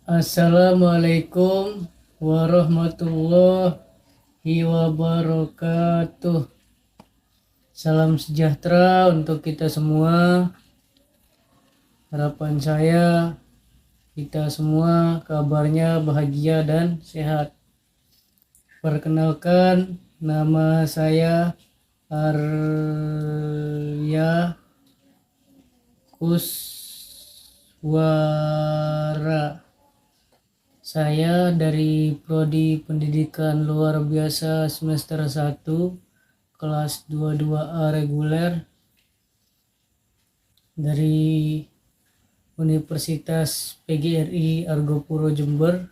Assalamualaikum warahmatullahi wabarakatuh. Salam sejahtera untuk kita semua. Harapan saya kita semua kabarnya bahagia dan sehat. Perkenalkan, nama saya Arya Kuswara. Saya dari Prodi Pendidikan Luar Biasa semester 1 kelas 22A reguler dari Universitas PGRI Argopuro Jember,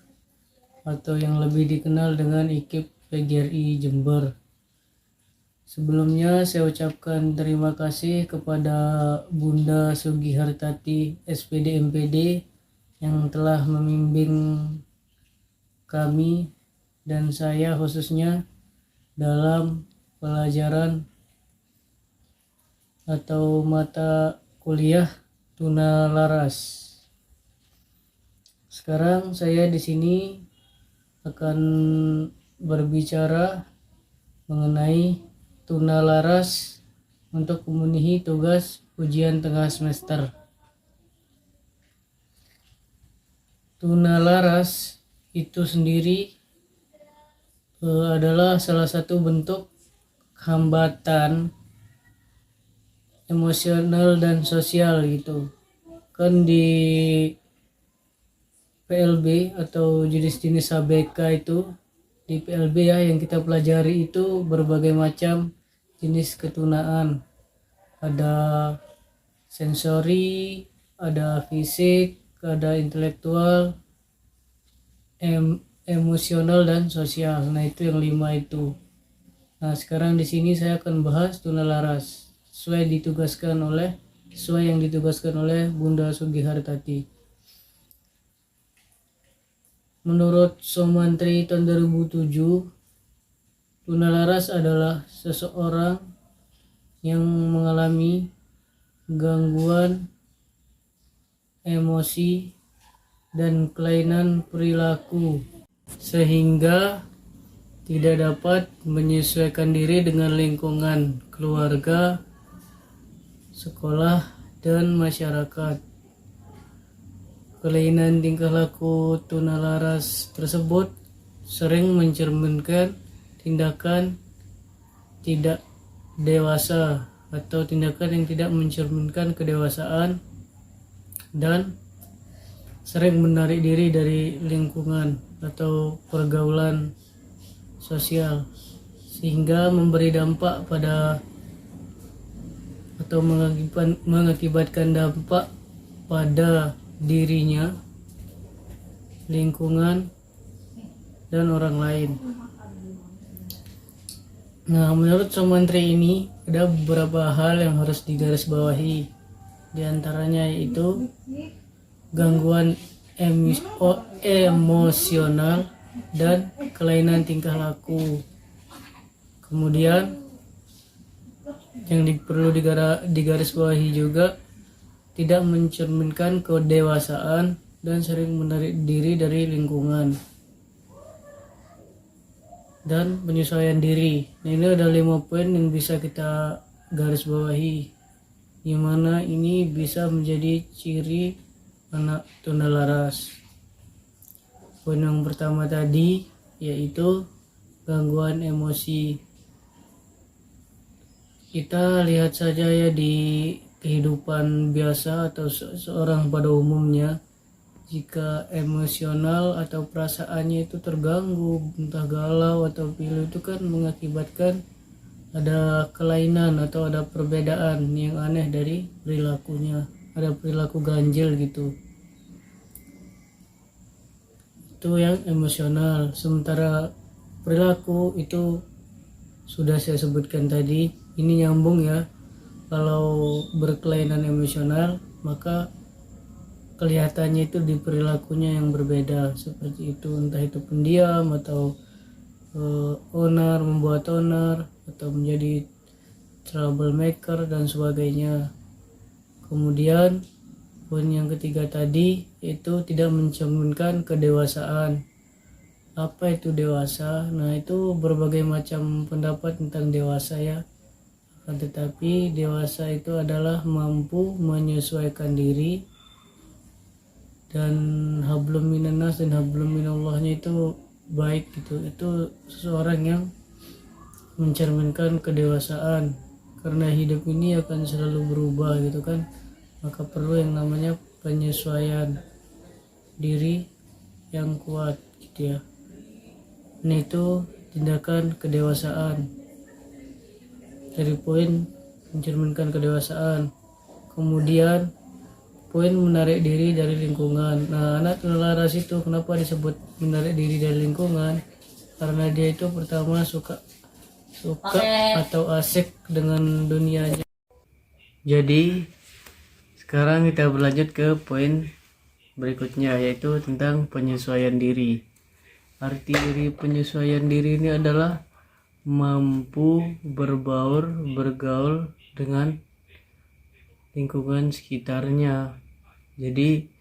atau yang lebih dikenal dengan IKIP PGRI Jember. Sebelumnya saya ucapkan terima kasih kepada Bunda Sugihartati SPD MPD yang telah membimbing kami dan saya khususnya dalam pelajaran atau mata kuliah tunalaras. Sekarang saya di sini akan berbicara mengenai tunalaras untuk memenuhi tugas ujian tengah semester. Tunalaras itu sendiri adalah salah satu bentuk hambatan emosional dan sosial gitu. Kan di PLB atau jenis-jenis ABK itu, di PLB ya yang kita pelajari itu berbagai macam jenis ketunaan. Ada sensori, ada fisik, ada intelektual, emosional dan sosial. Nah, itu yang 5 itu. Nah, sekarang di sini saya akan bahas tunalaras sesuai yang ditugaskan oleh Bunda Sugihartati. Menurut Somantri tahun 2007, tunalaras adalah seseorang yang mengalami gangguan emosi dan kelainan perilaku sehingga tidak dapat menyesuaikan diri dengan lingkungan keluarga, sekolah, dan masyarakat. Kelainan tingkah laku tunalaras tersebut sering mencerminkan tindakan tidak dewasa atau tindakan yang tidak mencerminkan kedewasaan dan sering menarik diri dari lingkungan atau pergaulan sosial sehingga memberi dampak pada atau mengakibatkan dampak pada dirinya, lingkungan, dan orang lain. Nah, menurut Somantri ini ada beberapa hal yang harus digarisbawahi. Di antaranya yaitu gangguan emosional dan kelainan tingkah laku. Kemudian yang perlu digarisbawahi juga tidak mencerminkan kedewasaan dan sering menarik diri dari lingkungan dan penyesuaian diri. Nah, ini ada 5 poin yang bisa kita garisbawahi, di mana ini bisa menjadi ciri anak tunalaras. Poin yang pertama tadi yaitu gangguan emosi. Kita lihat saja ya di kehidupan biasa atau seorang pada umumnya, jika emosional atau perasaannya itu terganggu, entah galau atau pilu, itu kan mengakibatkan ada kelainan atau ada perbedaan yang aneh dari perilakunya, ada perilaku ganjil gitu. Itu yang emosional. Sementara perilaku itu sudah saya sebutkan tadi, ini nyambung ya. Kalau berkelainan emosional maka kelihatannya itu di perilakunya yang berbeda, seperti itu, entah itu pendiam atau membuat onar atau menjadi troublemaker dan sebagainya. Kemudian Poin yang ketiga tadi itu tidak mencerminkan kedewasaan. Apa itu dewasa? Nah, itu berbagai macam pendapat tentang dewasa ya. Akan tetapi dewasa itu adalah mampu menyesuaikan diri, dan hablum minannas dan hablum minallahnya itu baik gitu. Itu seseorang yang mencerminkan kedewasaan, karena hidup ini akan selalu berubah gitu kan, maka perlu yang namanya penyesuaian diri yang kuat gitu ya. Ini itu tindakan kedewasaan dari poin mencerminkan kedewasaan. Kemudian poin menarik diri dari lingkungan. Nah, anak tunalaras itu kenapa disebut menarik diri dari lingkungan? Karena dia itu pertama suka atau asik dengan dunianya. Jadi sekarang kita berlanjut ke poin berikutnya, yaitu tentang penyesuaian diri. Arti dari penyesuaian diri ini adalah mampu bergaul dengan lingkungan sekitarnya. Jadi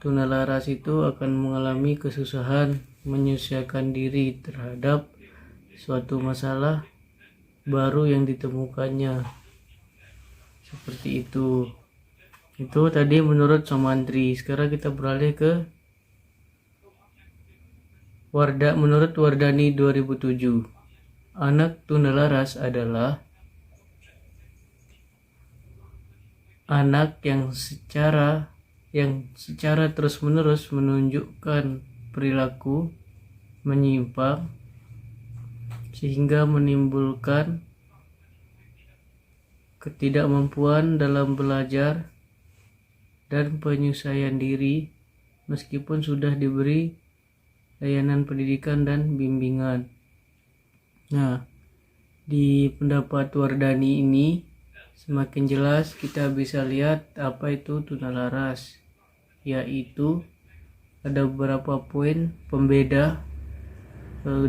tunalaras itu akan mengalami kesusahan menyesuaikan diri terhadap suatu masalah baru yang ditemukannya. Seperti itu. Itu tadi menurut Somantri. Sekarang kita beralih ke menurut Wardani 2007. Anak tunalaras adalah anak yang secara terus-menerus menunjukkan perilaku menyimpang sehingga menimbulkan ketidakmampuan dalam belajar dan penyesuaian diri meskipun sudah diberi layanan pendidikan dan bimbingan. Nah, di pendapat Wardani ini semakin jelas kita bisa lihat apa itu tunalaras, yaitu ada beberapa poin pembeda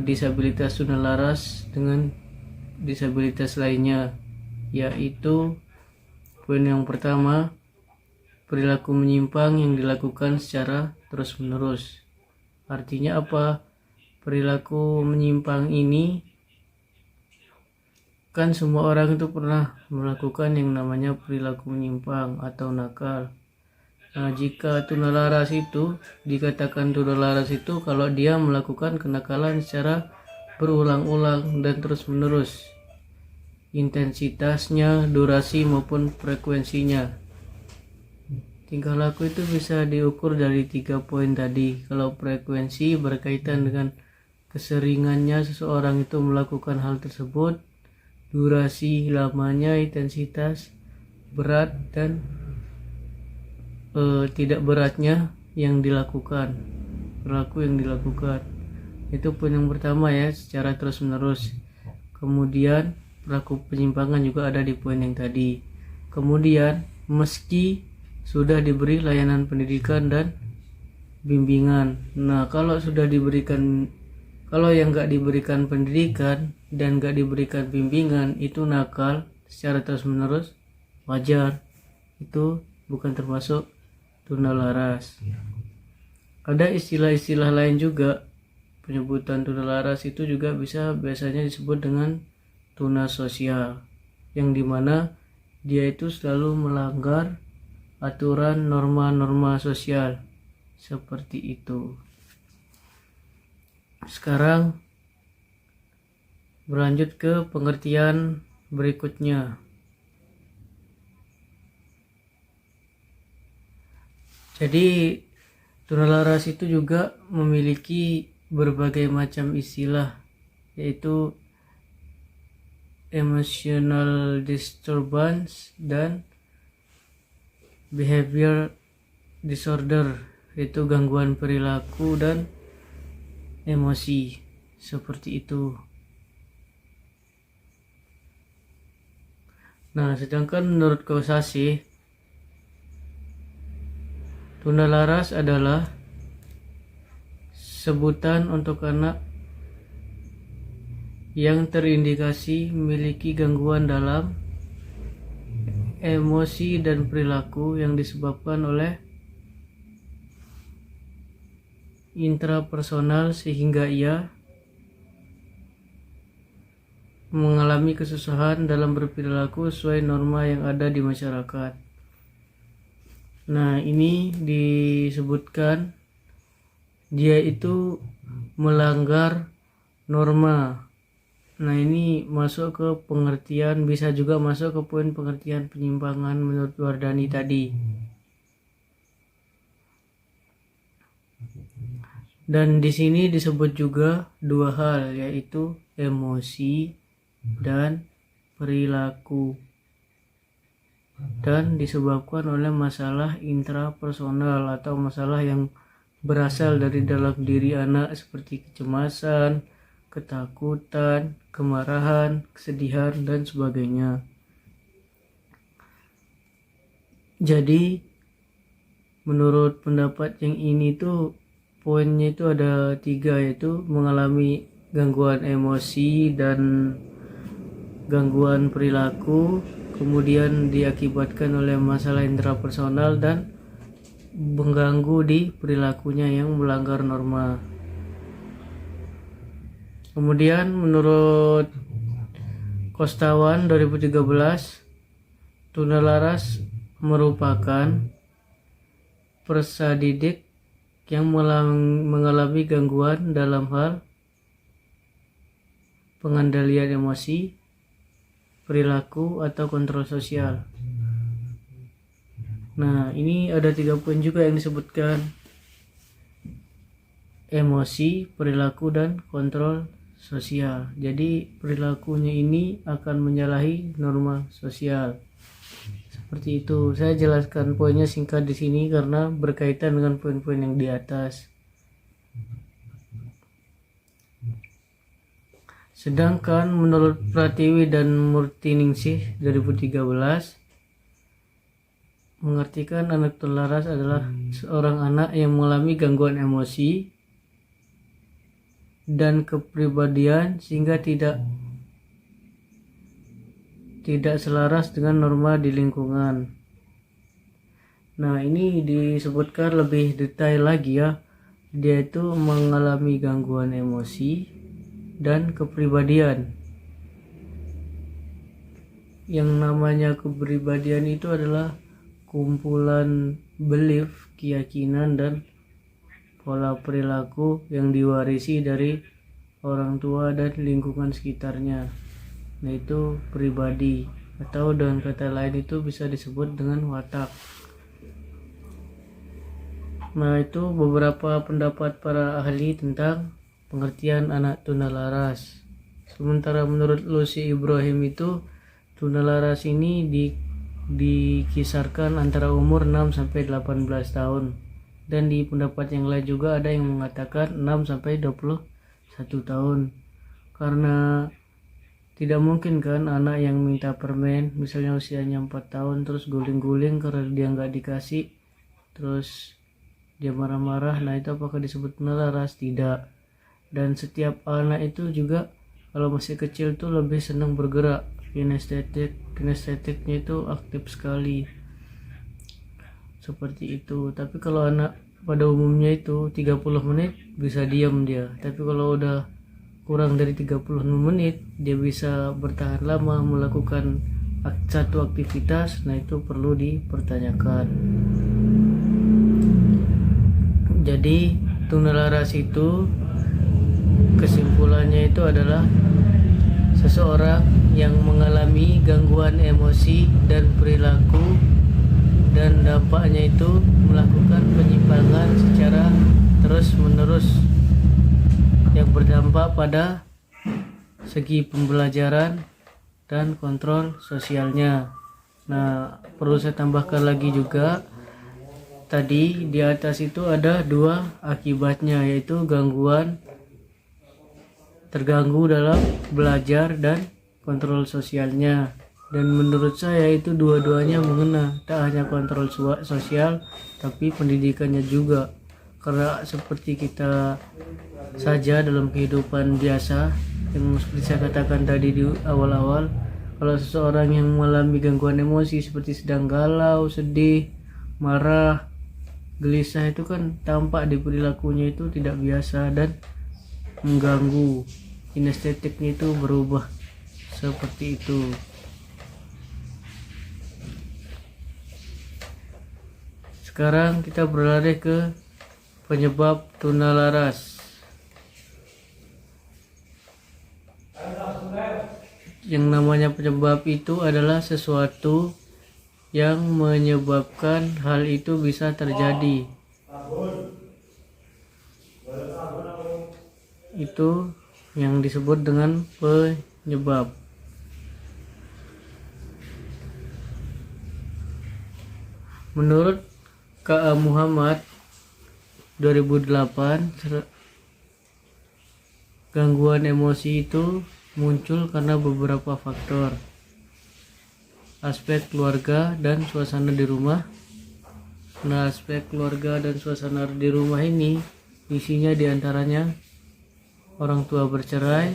disabilitas tunalaras dengan disabilitas lainnya, yaitu poin yang pertama, perilaku menyimpang yang dilakukan secara terus-menerus. Artinya apa? Perilaku menyimpang ini kan semua orang itu pernah melakukan yang namanya perilaku menyimpang atau nakal. Nah, jika tunalaras itu dikatakan tunalaras itu kalau dia melakukan kenakalan secara berulang-ulang dan terus-menerus, intensitasnya, durasi maupun frekuensinya. Tingkah laku itu bisa diukur dari 3 poin tadi. Kalau frekuensi berkaitan dengan keseringannya seseorang itu melakukan hal tersebut, durasi lamanya, intensitas, berat dan tidak beratnya yang dilakukan, perilaku yang dilakukan. Itu poin yang pertama ya, secara terus menerus. Kemudian perilaku penyimpangan juga ada di poin yang tadi. Kemudian meski sudah diberi layanan pendidikan dan bimbingan. Nah, kalau yang nggak diberikan pendidikan dan nggak diberikan bimbingan itu nakal secara terus menerus, wajar, itu bukan termasuk tunalaras. Ada istilah-istilah lain juga penyebutan tunalaras itu juga biasanya disebut dengan tuna sosial, yang dimana dia itu selalu melanggar aturan norma-norma sosial seperti itu. Sekarang berlanjut ke pengertian berikutnya. Jadi tunalaras itu juga memiliki berbagai macam istilah, yaitu emotional disturbance dan behavior disorder, yaitu gangguan perilaku dan emosi, seperti itu. Nah, sedangkan menurut Kawasaki, tunalaras adalah sebutan untuk anak yang terindikasi memiliki gangguan dalam emosi dan perilaku yang disebabkan oleh intrapersonal sehingga ia mengalami kesusahan dalam berperilaku sesuai norma yang ada di masyarakat. Nah, ini disebutkan dia itu melanggar norma. Nah, ini masuk ke pengertian, bisa juga masuk ke poin pengertian penyimpangan menurut Wardani tadi. Dan di sini disebut juga dua hal, yaitu emosi dan perilaku, dan disebabkan oleh masalah intrapersonal atau masalah yang berasal dari dalam diri anak seperti kecemasan, ketakutan, kemarahan, kesedihan, dan sebagainya. Jadi menurut pendapat yang ini tuh poinnya itu ada 3, yaitu mengalami gangguan emosi dan gangguan perilaku, kemudian diakibatkan oleh masalah intrapersonal dan mengganggu di perilakunya yang melanggar norma. Kemudian menurut Kostawan 2013, tunalaras merupakan persadidik yang mengalami gangguan dalam hal pengendalian emosi, perilaku, atau kontrol sosial. Nah, ini ada 3 poin juga yang disebutkan: emosi, perilaku, dan kontrol sosial. Jadi perilakunya ini akan menyalahi norma sosial. Seperti itu. Saya jelaskan poinnya singkat di sini karena berkaitan dengan poin-poin yang di atas. Sedangkan menurut Pratiwi dan Murtiningsih 2013, mengartikan anak tunalaras adalah seorang anak yang mengalami gangguan emosi dan kepribadian sehingga tidak selaras dengan norma di lingkungan. Nah, ini disebutkan lebih detail lagi ya. Dia itu mengalami gangguan emosi dan kepribadian. Yang namanya kepribadian itu adalah kumpulan belief, keyakinan, dan pola perilaku yang diwarisi dari orang tua dan lingkungan sekitarnya. Nah, itu pribadi, atau dengan kata lain itu bisa disebut dengan watak. Nah, itu beberapa pendapat para ahli tentang pengertian anak tunalaras. Sementara menurut Lucy Ibrahim itu tunalaras ini dikisarkan antara umur 6 sampai 18 tahun. Dan di pendapat yang lain juga ada yang mengatakan 6 sampai 21 tahun. Karena tidak mungkin kan anak yang minta permen, misalnya usianya 4 tahun terus guling-guling karena dia nggak dikasih, terus dia marah-marah. Nah, itu apakah disebut tunalaras? Tidak. Dan setiap anak itu juga kalau masih kecil tuh lebih senang bergerak, kinestetiknya itu aktif sekali, seperti itu. Tapi kalau anak pada umumnya itu 30 menit bisa diam dia, tapi kalau udah kurang dari 30 menit dia bisa bertahan lama melakukan satu aktivitas. Nah, itu perlu dipertanyakan. Jadi tunalaras itu kesimpulannya itu adalah seseorang yang mengalami gangguan emosi dan perilaku, dan dampaknya itu melakukan penyimpangan secara terus-menerus yang berdampak pada segi pembelajaran dan kontrol sosialnya. Nah, perlu saya tambahkan lagi juga, tadi di atas itu ada 2 akibatnya, yaitu terganggu dalam belajar dan kontrol sosialnya. Dan menurut saya itu dua-duanya mengena, tak hanya kontrol sosial tapi pendidikannya juga. Karena seperti kita saja dalam kehidupan biasa, yang seperti saya katakan tadi di awal-awal, Kalau seseorang yang mengalami gangguan emosi seperti sedang galau, sedih, marah, gelisah, itu kan tampak di perilakunya itu tidak biasa dan mengganggu. Kinestetiknya itu berubah seperti itu. Sekarang kita beralih ke penyebab tunalaras. Yang namanya penyebab itu adalah sesuatu yang menyebabkan hal itu bisa terjadi. Itu yang disebut dengan penyebab. Menurut K.A. Muhammad 2008, gangguan emosi itu muncul karena beberapa faktor. Aspek keluarga dan suasana di rumah. Nah, aspek keluarga dan suasana di rumah ini isinya diantaranya orang tua bercerai,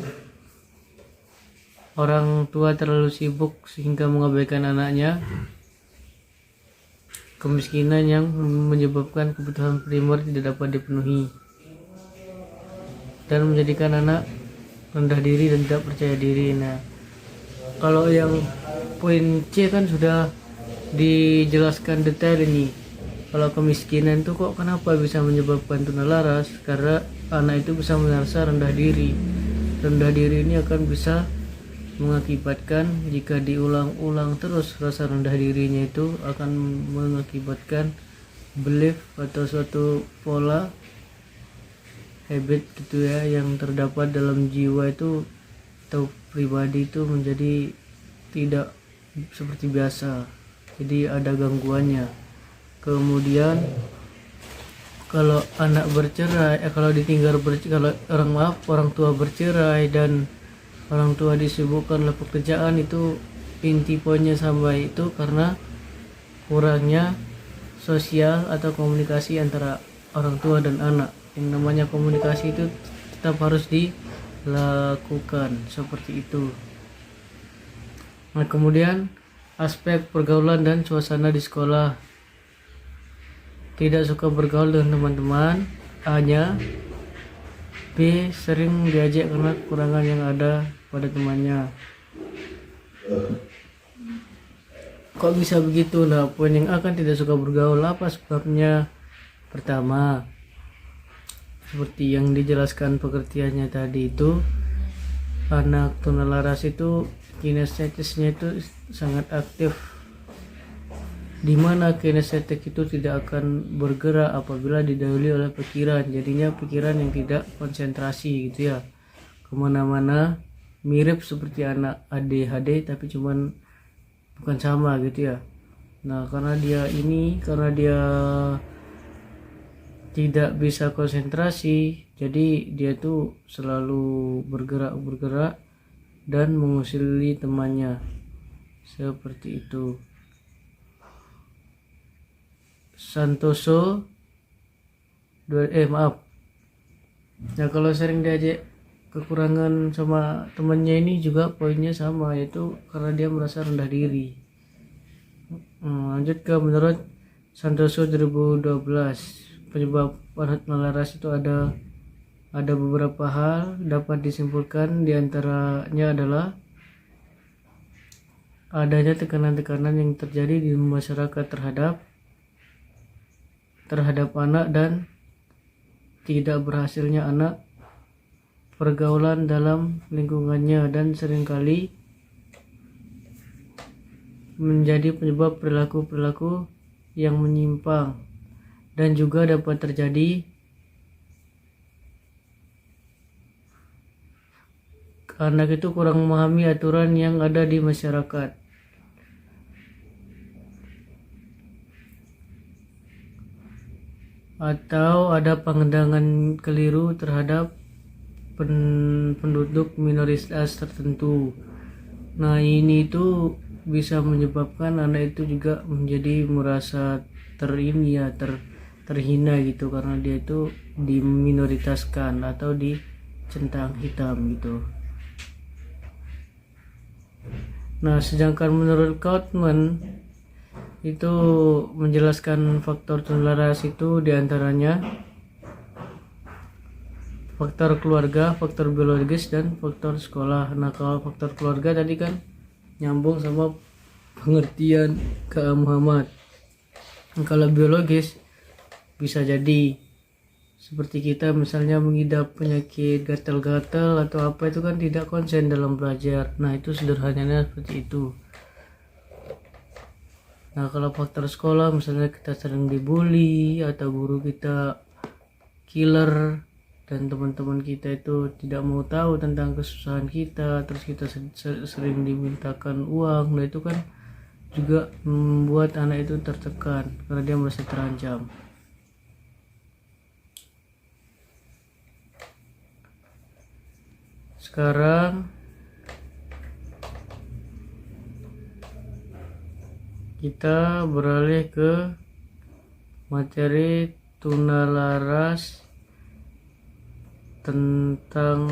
orang tua terlalu sibuk sehingga mengabaikan anaknya, kemiskinan yang menyebabkan kebutuhan primer tidak dapat dipenuhi, dan menjadikan anak rendah diri dan tidak percaya diri. Nah, kalau yang poin C kan sudah dijelaskan detail ini. Kalau kemiskinan itu kok kenapa bisa menyebabkan tunalaras? Karena anak itu bisa merasa rendah diri. Rendah diri ini akan bisa mengakibatkan, jika diulang-ulang terus rasa rendah dirinya, itu akan mengakibatkan belief atau suatu pola habit gitu ya, yang terdapat dalam jiwa itu atau pribadi itu menjadi tidak seperti biasa, jadi ada gangguannya. Kemudian kalau anak bercerai, kalau ditinggal kalau orang tua bercerai dan orang tua disibukkan oleh pekerjaan, itu inti poinnya sama, itu karena kurangnya sosial atau komunikasi antara orang tua dan anak. Yang namanya komunikasi itu tetap harus dilakukan seperti itu. Nah, kemudian aspek pergaulan dan suasana di sekolah. Tidak suka bergaul dengan teman-teman, A-nya. B, sering diajak karena kekurangan yang ada pada temannya. Kok bisa begitu? Nah, poin yang A kan tidak suka bergaul. Apa sebabnya? Pertama, seperti yang dijelaskan pengertiannya tadi, itu anak tunalaras itu kinestetisnya itu sangat aktif, di mana kinestetik itu tidak akan bergerak apabila didahului oleh pikiran. Jadinya pikiran yang tidak konsentrasi gitu ya, kemana-mana. Mirip seperti anak ADHD tapi cuman bukan sama gitu ya. Nah, karena dia tidak bisa konsentrasi, jadi dia tuh selalu bergerak dan mengusili temannya seperti itu. Santoso Nah, kalau sering diajak kekurangan sama temannya ini juga poinnya sama, yaitu karena dia merasa rendah diri. Lanjut ke menurut Santoso 2012, penyebab tunalaras itu ada beberapa hal dapat disimpulkan. Diantaranya adalah adanya tekanan-tekanan yang terjadi di masyarakat terhadap anak dan tidak berhasilnya anak, pergaulan dalam lingkungannya, dan seringkali menjadi penyebab perilaku-perilaku yang menyimpang. Dan juga dapat terjadi anak itu kurang memahami aturan yang ada di masyarakat. Atau ada pandangan keliru terhadap penduduk minoritas tertentu. Nah, ini itu bisa menyebabkan anak itu juga menjadi merasa terhina gitu, karena dia itu diminoritaskan atau dicentang hitam gitu. Nah, sedangkan menurut Kaufman itu menjelaskan faktor toleransi itu diantaranya faktor keluarga, faktor biologis, dan faktor sekolah. Nah, kalau faktor keluarga tadi kan nyambung sama pengertian Kak Muhammad. Kalau biologis bisa jadi seperti kita misalnya mengidap penyakit gatal-gatal atau apa, itu kan tidak konsen dalam belajar. Nah, itu sederhananya seperti itu. Nah, kalau faktor sekolah misalnya kita sering dibully atau guru kita killer dan teman-teman kita itu tidak mau tahu tentang kesusahan kita, terus kita sering dimintakan uang. Nah, itu kan juga membuat anak itu tertekan karena dia merasa terancam. Sekarang kita beralih ke materi tunalaras tentang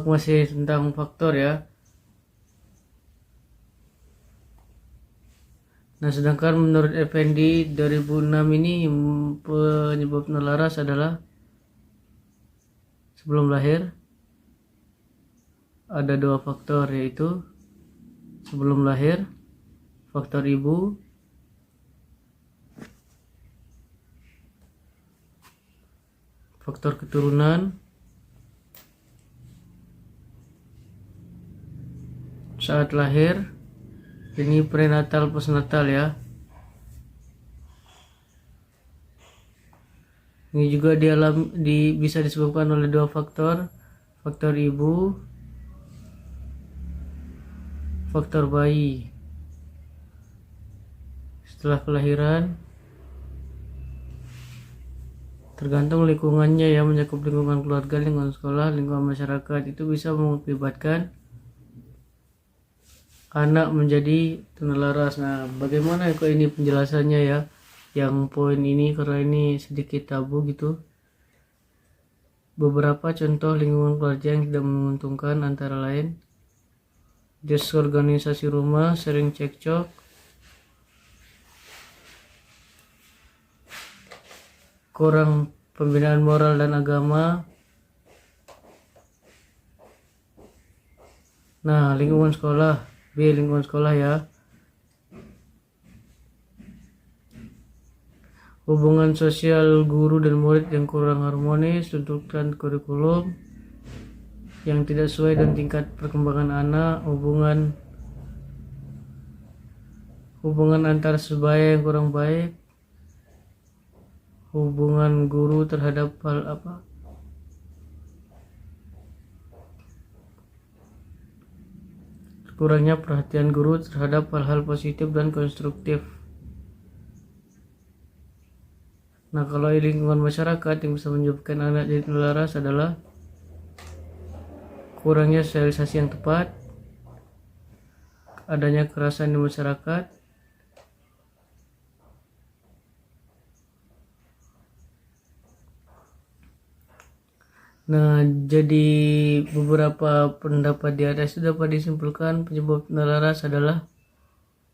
masih tentang faktor ya. Nah, sedangkan menurut Effendi 2006 ini penyebab tunalaras adalah sebelum lahir ada 2 faktor, yaitu sebelum lahir faktor ibu, faktor keturunan, saat lahir ini prenatal postnatal ya. Ini juga bisa disebabkan oleh 2 faktor, faktor ibu, faktor bayi. Setelah kelahiran tergantung lingkungannya ya, mencakup lingkungan keluarga, lingkungan sekolah, lingkungan masyarakat, itu bisa mengakibatkan anak menjadi tunalaras. Nah, bagaimana kok ini penjelasannya ya, yang poin ini karena ini sedikit tabu gitu. Beberapa contoh lingkungan keluarga yang tidak menguntungkan antara lain disorganisasi rumah, sering cekcok, kurang pembinaan moral dan agama. Nah, lingkungan sekolah ya. Hubungan sosial guru dan murid yang kurang harmonis, tuntutan kurikulum yang tidak sesuai dengan tingkat perkembangan anak, hubungan antar sebaya yang kurang baik, hubungan guru terhadap kurangnya perhatian guru terhadap hal-hal positif dan konstruktif. Nah, kalau lingkungan masyarakat yang bisa menyebabkan anak jadi tunalaras adalah kurangnya sosialisasi yang tepat, adanya kekerasan di masyarakat, nah, jadi beberapa pendapat di atas itu dapat disimpulkan penyebab tunalaras adalah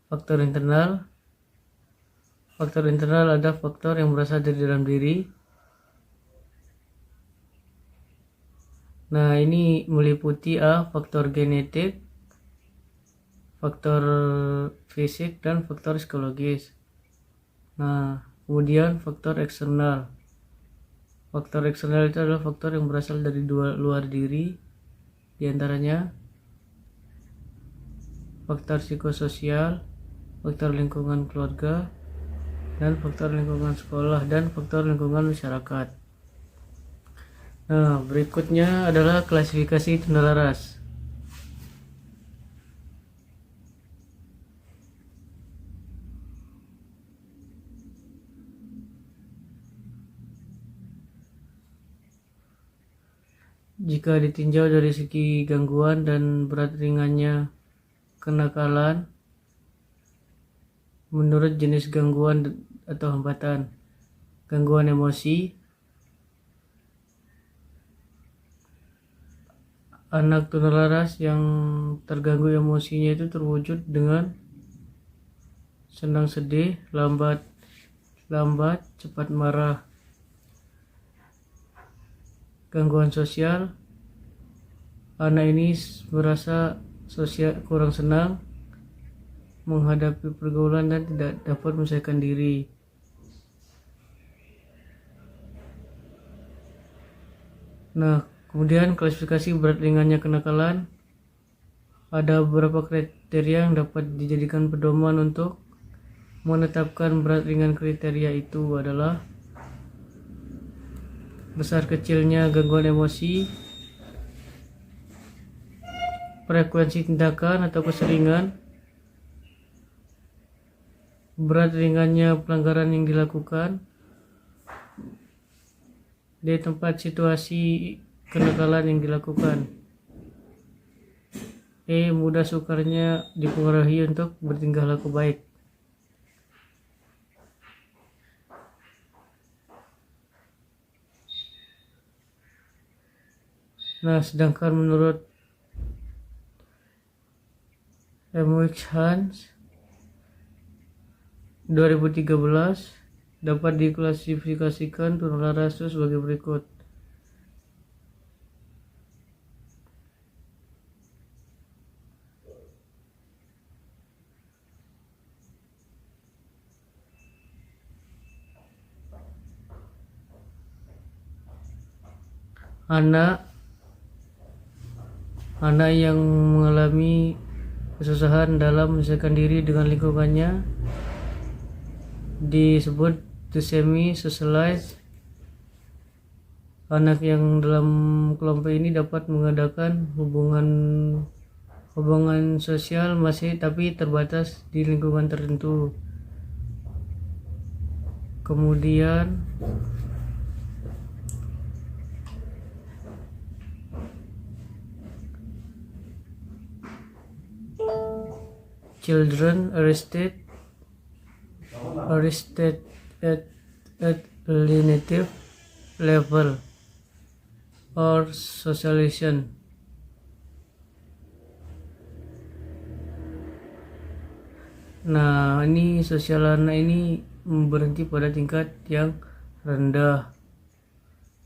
faktor internal. Faktor internal ada faktor yang berasal dari dalam diri. Nah, ini meliputi faktor genetik, faktor fisik, dan faktor psikologis. Nah, kemudian faktor eksternal. Faktor eksternal itu adalah faktor yang berasal dari luar diri, diantaranya faktor psikososial, faktor lingkungan keluarga, dan faktor lingkungan sekolah, dan faktor lingkungan masyarakat. Nah, berikutnya adalah klasifikasi tunalaras. Jika ditinjau dari segi gangguan dan berat ringannya kenakalan menurut jenis gangguan atau hambatan. gangguan emosi. Anak tunalaras yang terganggu emosinya itu terwujud dengan senang sedih, lambat, cepat marah. Gangguan sosial, anak ini merasa sosial kurang senang menghadapi pergaulan dan tidak dapat menyelesaikan diri. Nah, kemudian klasifikasi berat ringannya kenakalan. Ada beberapa kriteria yang dapat dijadikan pedoman untuk menetapkan berat ringan. Kriteria itu adalah besar kecilnya gangguan emosi, frekuensi tindakan atau keseringan, berat ringannya pelanggaran yang dilakukan, di tempat situasi kenakalan yang dilakukan. Mudah sukarnya dipengaruhi untuk bertingkah laku baik. Nah, sedangkan menurut M.H. Hans 2013 dapat diklasifikasikan tunalaras sebagai berikut. Anak yang mengalami kesusahan dalam menyesuaikan diri dengan lingkungannya disebut the semi-socialized. Anak yang dalam kelompok ini dapat mengadakan hubungan sosial masih tapi terbatas di lingkungan tertentu. Kemudian children arrested at alienative level or socialization. Nah, ini sosial anak ini berhenti pada tingkat yang rendah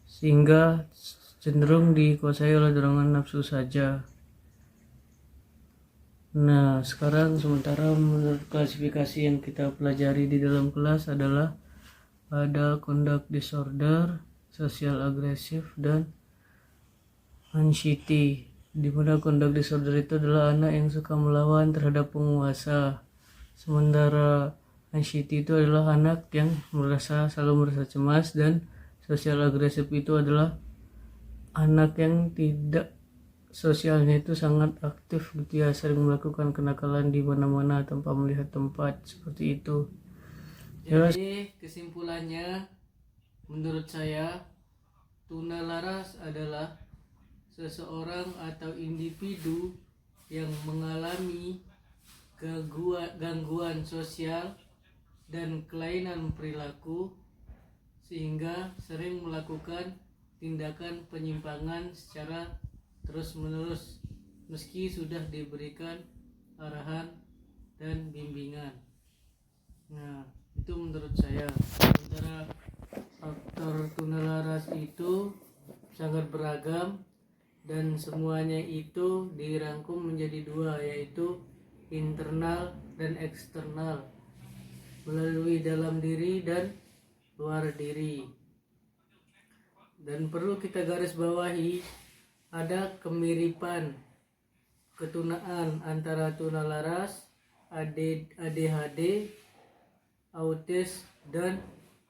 sehingga cenderung dikuasai oleh dorongan nafsu saja. Nah, sekarang sementara menurut klasifikasi yang kita pelajari di dalam kelas adalah ada conduct disorder, social aggressive, dan anxiety. Di mana conduct disorder itu adalah anak yang suka melawan terhadap penguasa, sementara anxiety itu adalah anak yang selalu merasa cemas, dan social aggressive itu adalah anak yang tidak sosialnya itu sangat aktif gitu ya, sering melakukan kenakalan di mana-mana tanpa melihat tempat, seperti itu. Jadi kesimpulannya menurut saya tunalaras adalah seseorang atau individu yang mengalami gangguan sosial dan kelainan perilaku sehingga sering melakukan tindakan penyimpangan secara terus-menerus meski sudah diberikan arahan dan bimbingan. Nah, itu menurut saya. Sementara faktor tunalaras itu sangat beragam dan semuanya itu dirangkum menjadi dua, yaitu internal dan eksternal, melalui dalam diri dan luar diri. Dan perlu kita garis bawahi, ada kemiripan ketunaan antara tunalaras, ADHD, autis, dan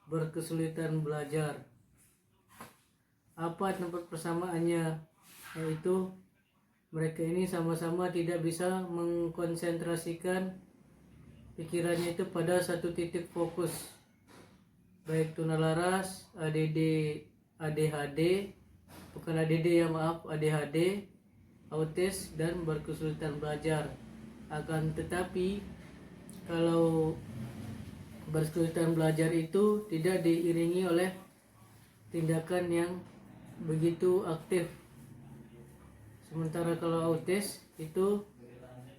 berkesulitan belajar. Apa tempat persamaannya? Yaitu mereka ini sama-sama tidak bisa mengkonsentrasikan pikirannya itu pada satu titik fokus. Baik tunalaras, ADHD, ADHD, autis, dan berkesulitan belajar. Akan tetapi kalau kesulitan belajar itu tidak diiringi oleh tindakan yang begitu aktif. Sementara kalau autis itu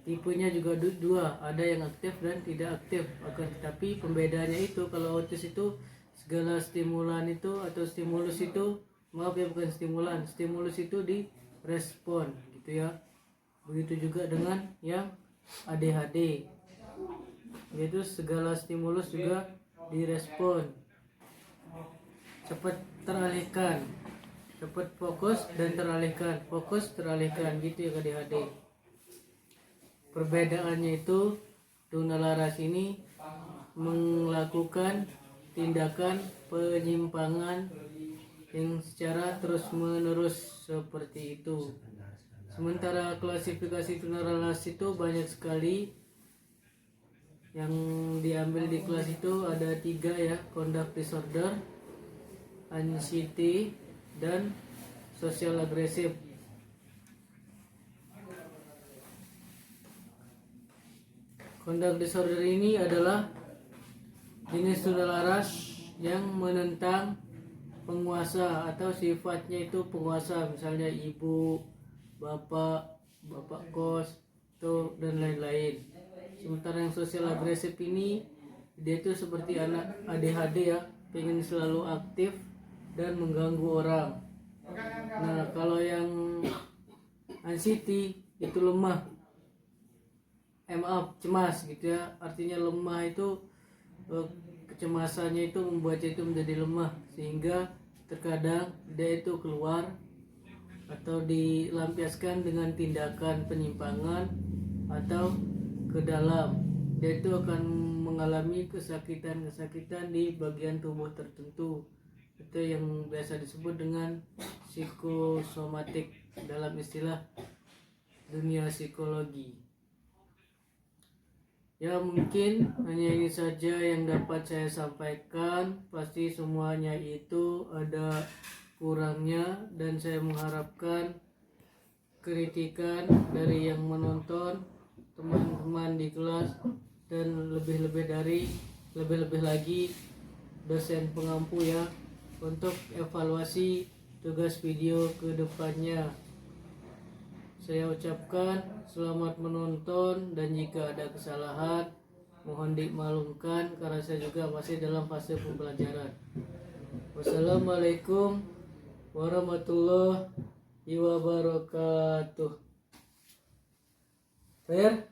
tipenya juga dua, ada yang aktif dan tidak aktif. Akan tetapi pembedaannya itu, kalau autis itu segala stimulan itu atau stimulus itu, maaf ya bukan stimulan, stimulus itu direspon gitu ya. Begitu juga dengan yang ADHD, yaitu segala stimulus juga direspon, cepat teralihkan, cepat fokus dan teralihkan gitu ya ADHD. Perbedaannya itu tuna laras ini melakukan tindakan penyimpangan yang secara terus menerus seperti itu. Sementara klasifikasi tuna laras itu banyak sekali. Yang diambil di kelas itu ada 3 ya, conduct disorder, anxiety, dan social aggressive. Conduct disorder ini adalah jenis tuna laras yang menentang penguasa atau sifatnya itu penguasa, misalnya ibu, bapak kos, tuh dan lain-lain. Sementara yang sosial agresif ini dia itu seperti anak ADHD ya, pengen selalu aktif dan mengganggu orang. Nah kalau yang anxiety itu lemah, cemas gitu ya, artinya lemah itu kecemasannya itu membuatnya itu menjadi lemah, sehingga terkadang dia itu keluar atau dilampiaskan dengan tindakan penyimpangan atau ke dalam. Dia itu akan mengalami kesakitan di bagian tubuh tertentu. Itu yang biasa disebut dengan psikosomatik dalam istilah dunia psikologi. Ya mungkin hanya ini saja yang dapat saya sampaikan. Pasti semuanya itu ada kurangnya, dan saya mengharapkan kritikan dari yang menonton, teman-teman di kelas, dan lebih-lebih lagi dosen pengampu ya, untuk evaluasi tugas video ke depannya. Saya ucapkan selamat menonton, dan jika ada kesalahan mohon dimaklumkan karena saya juga masih dalam fase pembelajaran. Wassalamualaikum warahmatullahi wabarakatuh. Fair?